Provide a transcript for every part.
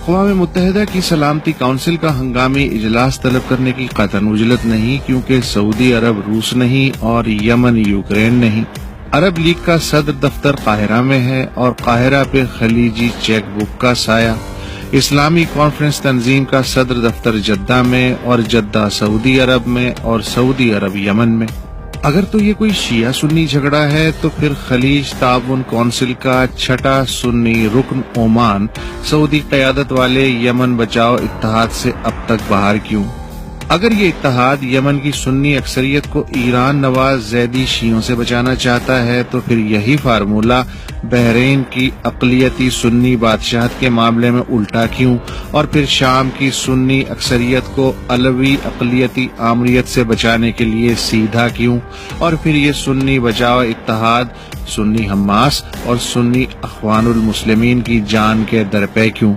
اقوام متحدہ کی سلامتی کونسل کا ہنگامی اجلاس طلب کرنے کی قطعاً اجلت نہیں، کیونکہ سعودی عرب روس نہیں اور یمن یوکرین نہیں۔ عرب لیگ کا صدر دفتر قاہرہ میں ہے اور قاہرہ پہ خلیجی چیک بک کا سایہ۔ اسلامی کانفرنس تنظیم کا صدر دفتر جدہ میں اور جدہ سعودی عرب میں اور سعودی عرب یمن میں۔ اگر تو یہ کوئی شیعہ سنی جھگڑا ہے تو پھر خلیج تعاون کونسل کا چھٹا سنی رکن عمان سعودی قیادت والے یمن بچاؤ اتحاد سے اب تک باہر کیوں؟ اگر یہ اتحاد یمن کی سنی اکثریت کو ایران نواز زیدی شیعوں سے بچانا چاہتا ہے تو پھر یہی فارمولہ بحرین کی اقلیتی سنی بادشاہت کے معاملے میں الٹا کیوں، اور پھر شام کی سنی اکثریت کو علوی اقلیتی آمریت سے بچانے کے لیے سیدھا کیوں، اور پھر یہ سنی بچاؤ اتحاد سنی حماس اور سنی اخوان المسلمین کی جان کے درپے کیوں؟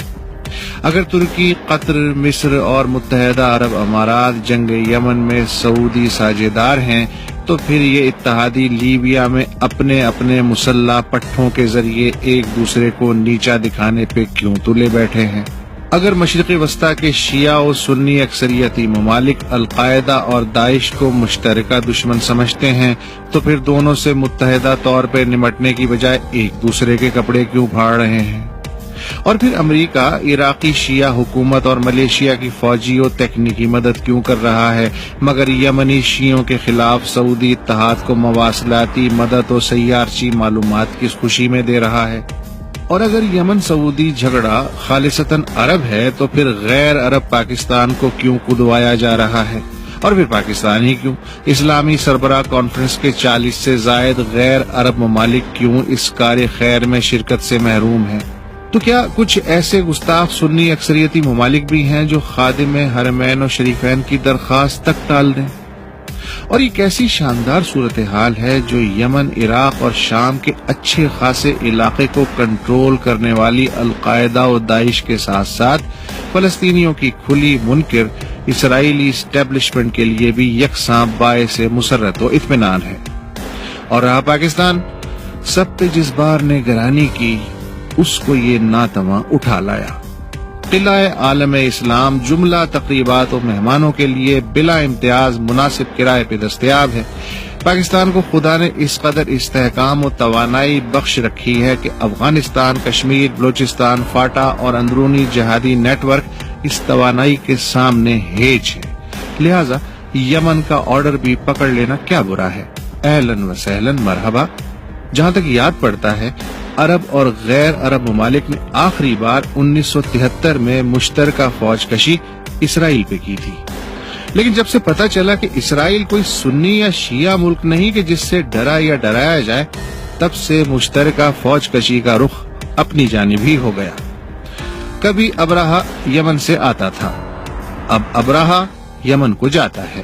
اگر ترکی، قطر، مصر اور متحدہ عرب امارات جنگ یمن میں سعودی ساجھیدار ہیں تو پھر یہ اتحادی لیبیا میں اپنے اپنے مسلح پٹھوں کے ذریعے ایک دوسرے کو نیچا دکھانے پہ کیوں تلے بیٹھے ہیں؟ اگر مشرق وسطی کے شیعہ و سنی اکثریتی ممالک القاعدہ اور داعش کو مشترکہ دشمن سمجھتے ہیں تو پھر دونوں سے متحدہ طور پہ نمٹنے کی بجائے ایک دوسرے کے کپڑے کیوں پھاڑ رہے ہیں؟ اور پھر امریکہ عراقی شیعہ حکومت اور ملیشیا کی فوجی و تکنیکی مدد کیوں کر رہا ہے، مگر یمنی شیعوں کے خلاف سعودی اتحاد کو مواصلاتی مدد و سیارچی معلومات کی خوشی میں دے رہا ہے؟ اور اگر یمن سعودی جھگڑا خالصتاً عرب ہے تو پھر غیر عرب پاکستان کو کیوں کدوایا جا رہا ہے؟ اور پھر پاکستان ہی کیوں؟ اسلامی سربراہ کانفرنس کے 40 سے زائد غیر عرب ممالک کیوں اس کار خیر میں شرکت سے محروم ہیں؟ تو کیا کچھ ایسے گستاخ سنی اکثریتی ممالک بھی ہیں جو خادم حرمین و شریفین کی درخواست تک ٹال دیں؟ اور یہ کیسی شاندار صورتحال ہے جو یمن، عراق اور شام کے اچھے خاصے علاقے کو کنٹرول کرنے والی القاعدہ و داعش کے ساتھ ساتھ فلسطینیوں کی کھلی منکر اسرائیلی اسٹیبلشمنٹ کے لیے بھی یکساں باعث مسرت و اطمینان ہے۔ اور رہا پاکستان، سب پہ جس بار نے گرانی کی اس کو یہ ناتواں اٹھا لایا۔ قلعہ عالم اسلام جملہ تقریبات و مہمانوں کے لیے بلا امتیاز مناسب کرائے پہ دستیاب ہے۔ پاکستان کو خدا نے اس قدر استحکام و توانائی بخش رکھی ہے کہ افغانستان، کشمیر، بلوچستان، فاٹا اور اندرونی جہادی نیٹ ورک اس توانائی کے سامنے ہیچ ہے، لہٰذا یمن کا آرڈر بھی پکڑ لینا کیا برا ہے۔ اہلاً و سہلاً، مرحبا۔ جہاں تک یاد پڑتا ہے، عرب اور غیر عرب ممالک نے آخری بار 1973 میں مشترکہ فوج کشی اسرائیل پہ کی تھی، لیکن جب سے پتہ چلا کہ اسرائیل کوئی سنی یا شیعہ ملک نہیں کہ جس سے ڈرا یا ڈرایا جائے، تب سے مشترکہ فوج کشی کا رخ اپنی جانب ہی ہو گیا۔ کبھی ابراہا یمن سے آتا تھا، اب ابراہا یمن کو جاتا ہے۔